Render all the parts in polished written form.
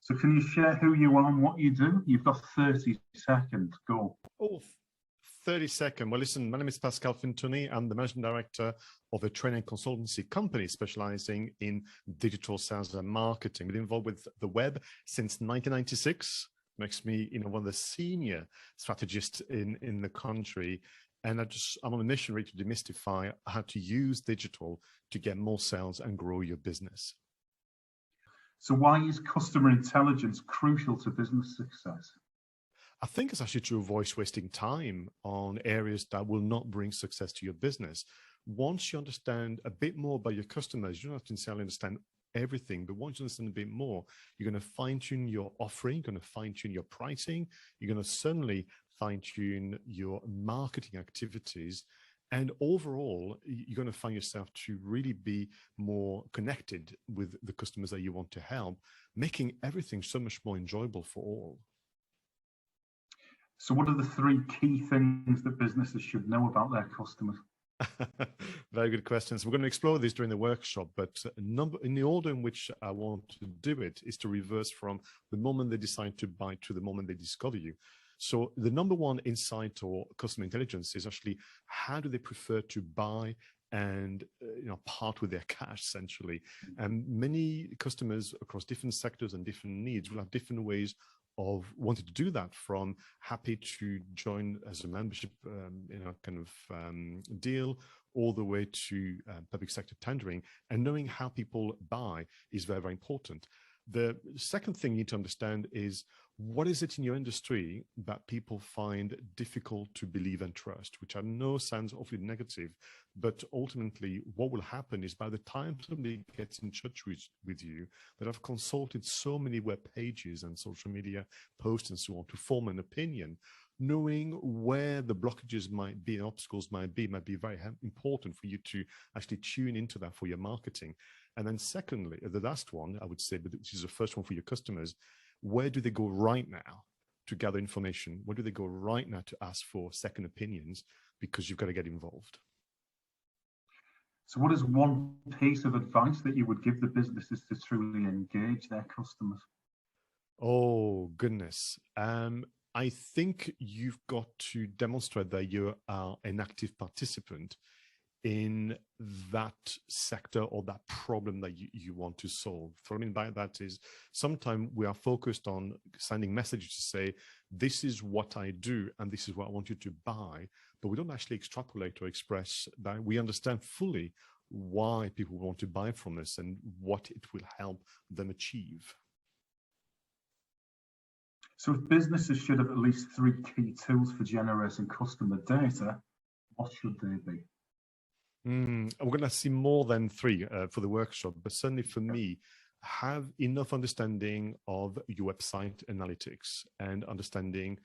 So can you share who you are and what you do? You've got 30 seconds. Go. Oh, 30 seconds. Well, listen, my name is Pascal Fintoni. I'm the managing director of a training consultancy company specializing in digital sales and marketing. We've been involved with the web since 1996. Makes me, one of the senior strategists in the country. And I'm on a mission really to demystify how to use digital to get more sales and grow your business. So why is customer intelligence crucial to business success? I think it's actually to avoid wasting time on areas that will not bring success to your business. Once you understand a bit more about your customers, you don't have to necessarily understand everything, but once you understand a bit more, you're going to fine-tune your offering, you're going to fine-tune your pricing, you're going to certainly fine-tune your marketing activities. And overall, you're going to find yourself to really be more connected with the customers that you want to help, making everything so much more enjoyable for all. So what are the 3 key things that businesses should know about their customers? Very good questions. We're going to explore this during the workshop, but in the order in which I want to do it is to reverse from the moment they decide to buy to the moment they discover you. So the number 1 insight or customer intelligence is actually how do they prefer to buy and part with their cash, essentially. And many customers across different sectors and different needs will have different ways of wanting to do that, from happy to join as a membership, deal, all the way to public sector tendering. And knowing how people buy is very, very important. The second thing you need to understand is what is it in your industry that people find difficult to believe and trust, which I know sounds awfully negative, but ultimately what will happen is by the time somebody gets in touch with you, that I've consulted so many web pages and social media posts and so on to form an opinion, knowing where the blockages might be and obstacles might be very important for you to actually tune into that for your marketing. And then secondly, the last one, I would say, but which is the first one for your customers, where do they go right now to gather information? Where do they go right now to ask for second opinions? Because you've got to get involved. So what is one piece of advice that you would give the businesses to truly engage their customers? Oh, goodness. I think you've got to demonstrate that you are an active participant in that sector or that problem that you want to solve. What I mean by that is sometimes we are focused on sending messages to say, this is what I do and this is what I want you to buy, but we don't actually extrapolate or express that we understand fully why people want to buy from us and what it will help them achieve. So if businesses should have at least 3 key tools for generating customer data, what should they be? We're going to see more than 3 for the workshop, but certainly for me, have enough understanding of your website analytics and understanding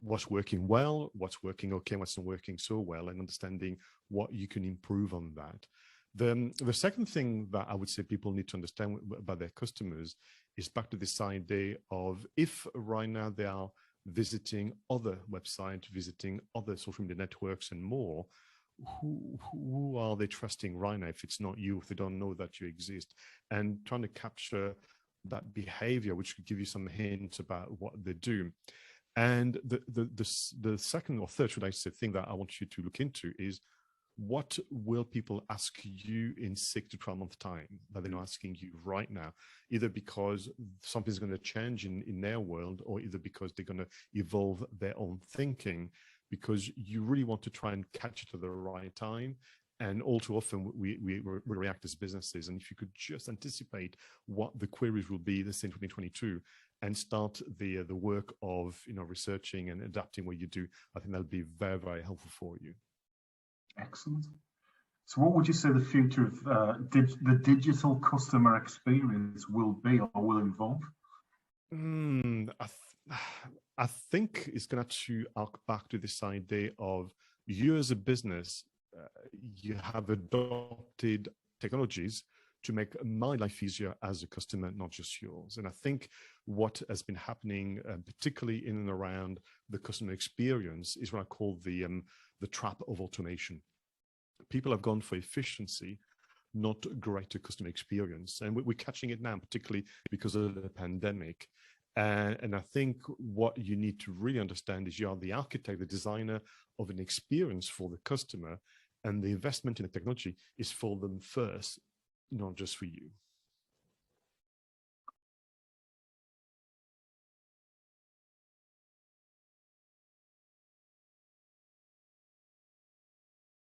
what's working well, what's working okay, what's not working so well, and understanding what you can improve on that. The second thing that I would say people need to understand about their customers is back to this idea of if right now they are visiting other websites, visiting other social media networks and more, who are they trusting right now if it's not you, if they don't know that you exist, and trying to capture that behavior, which could give you some hints about what they do. And the second or third, should I say, thing that I want you to look into is what will people ask you in 6 to 12 months time that they're not asking you right now, either because something's going to change in their world, or either because they're going to evolve their own thinking, because you really want to try and catch it at the right time. And all too often we react as businesses. And if you could just anticipate what the queries will be this in 2022 and start the work of researching and adapting what you do, I think that'll be very, very helpful for you. Excellent. So what would you say the future of the digital customer experience will be or will involve? I think it's going to arc back to this idea of you as a business, you have adopted technologies to make my life easier as a customer, not just yours. And I think what has been happening, particularly in and around the customer experience, is what I call the trap of automation. People have gone for efficiency not greater customer experience. And we're catching it now, particularly because of the pandemic. And I think what you need to really understand is you are the architect, the designer of an experience for the customer, and the investment in the technology is for them first, not just for you.